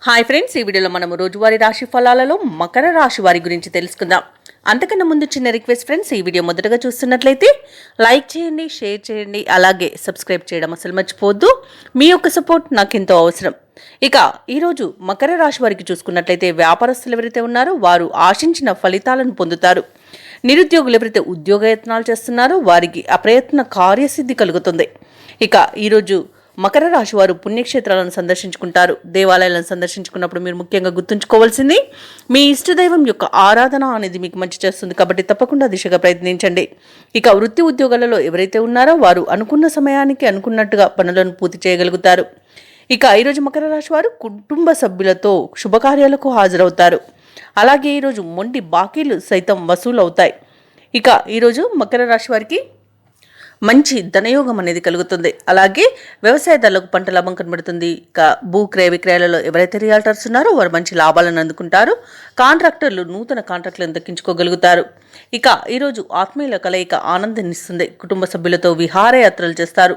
Hi friends, ఈ వీడియోలో మనము రోజువారీ రాశి ఫలాలలో మకర రాశి వారి గురించి తెలుసుకుందాం. అంతకన్నా ముందు చిన్న రిక్వెస్ట్ ఫ్రెండ్స్, ఈ వీడియో మొదటగా చూస్తున్నట్లయితే లైక్ చేయండి, షేర్ చేయండి, అలాగే సబ్స్క్రైబ్ చేయడం అసలు మర్చిపోవద్దు. మీ యొక్క సపోర్ట్ నాకు ఎంతో అవసరం. ఇక ఈరోజు మకర రాశి వారికి చూసుకున్నట్లయితే వ్యాపారస్తులు ఎవరైతే ఉన్నారో వారు ఆశించిన ఫలితాలను పొందుతారు. నిరుద్యోగులు ఎవరైతే ఉద్యోగయత్నాలు చేస్తున్నారో వారికి అప్రయత్న కార్యసిద్ధి కలుగుతుంది. ఇక ఈరోజు మకర రాశి వారు పుణ్యక్షేత్రాలను సందర్శించుకుంటారు. దేవాలయాలను సందర్శించుకున్నప్పుడు మీరు ముఖ్యంగా గుర్తుంచుకోవాల్సింది మీ ఇష్టదైవం యొక్క ఆరాధన అనేది మీకు మంచి చేస్తుంది, కాబట్టి తప్పకుండా దిశగా ప్రయత్నించండి. ఇక వృత్తి ఉద్యోగాలలో ఎవరైతే ఉన్నారో వారు అనుకున్న సమయానికి అనుకున్నట్టుగా పనులను పూర్తి చేయగలుగుతారు. ఇక ఈరోజు మకర రాశి వారు కుటుంబ సభ్యులతో శుభకార్యాలకు హాజరవుతారు. అలాగే ఈరోజు మొండి బాకీలు సైతం వసూలు అవుతాయి. ఇక ఈరోజు మకర రాశి వారికి మంచి ధనయోగం అనేది కలుగుతుంది. అలాగే వ్యవసాయదారులకు పంట లాభం కనబడుతుంది. ఇక భూ క్రయ విక్రయాలలో ఎవరైతే రియాల్టర్స్ ఉన్నారో వారు మంచి లాభాలను అందుకుంటారు. కాంట్రాక్టర్లు నూతన కాంట్రాక్టులను దక్కించుకోగలుగుతారు. ఇక ఈరోజు ఆత్మీయుల కలయిక ఆనందాన్నిస్తుంది. కుటుంబ సభ్యులతో విహారయాత్రలు చేస్తారు.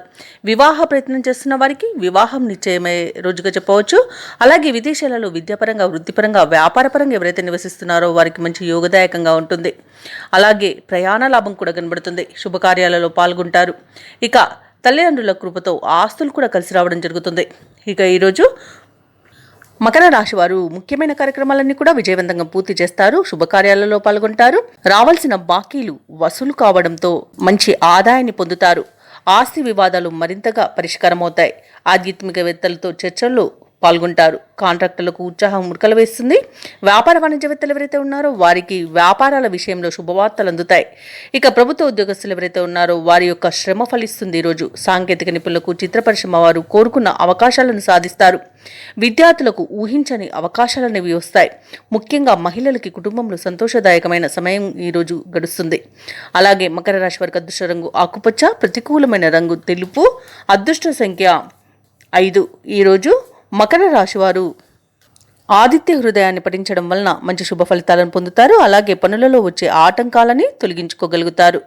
వివాహ ప్రయత్నం చేస్తున్న వారికి వివాహం నిశ్చయమయ్యే రోజుగా చెప్పవచ్చు. అలాగే విదేశాలలో విద్యాపరంగా, వృత్తిపరంగా, వ్యాపారపరంగా ఎవరైతే నివసిస్తున్నారో వారికి మంచి యోగదాయకంగా ఉంటుంది. అలాగే ప్రయాణ లాభం కూడా కనబడుతుంది. శుభకార్యాలలో పాల్గొంటారు. ఇక తల్లిదండ్రుల కృపతో ఆస్తులు కూడా కలిసి రావడం జరుగుతుంది. ఇక ఈరోజు మకర రాశి వారు ముఖ్యమైన కార్యక్రమాలన్నీ కూడా విజయవంతంగా పూర్తి చేస్తారు. శుభకార్యాలలో పాల్గొంటారు. రావాల్సిన బాకీలు వసూలు కావడంతో మంచి ఆదాయాన్ని పొందుతారు. ఆస్తి వివాదాలు మరింతగా పరిష్కారమవుతాయి. ఆధ్యాత్మికవేత్తలతో చర్చల్లో పాల్గొంటారు. కాంట్రాక్టులకు ఉత్సాహం మురకలు వేస్తుంది. వ్యాపార వాణిజ్యవేత్తలు ఎవరైతే ఉన్నారో వారికి వ్యాపారాల విషయంలో శుభవార్తలు అందుతాయి. ఇక ప్రభుత్వ ఉద్యోగస్తులు ఎవరైతే ఉన్నారో వారి యొక్క శ్రమ ఫలిస్తుంది. ఈరోజు సాంకేతిక నిపుణులకు, చిత్ర పరిశ్రమ వారు కోరుకున్న అవకాశాలను సాధిస్తారు. విద్యార్థులకు ఊహించని అవకాశాలనేవి వస్తాయి. ముఖ్యంగా మహిళలకి కుటుంబంలో సంతోషదాయకమైన సమయం ఈరోజు గడుస్తుంది. అలాగే మకర రాశి వారికి అదృష్ట రంగు ఆకుపచ్చ, ప్రతికూలమైన రంగు తెలుపు, అదృష్ట సంఖ్య 5. ఈరోజు మకర రాశి వారు ఆదిత్య హృదయాన్ని పఠించడం వలన మంచి శుభ ఫలితాలను పొందుతారు. అలాగే పనులలో వచ్చే ఆటంకాలని తొలగించుకోగలుగుతారు.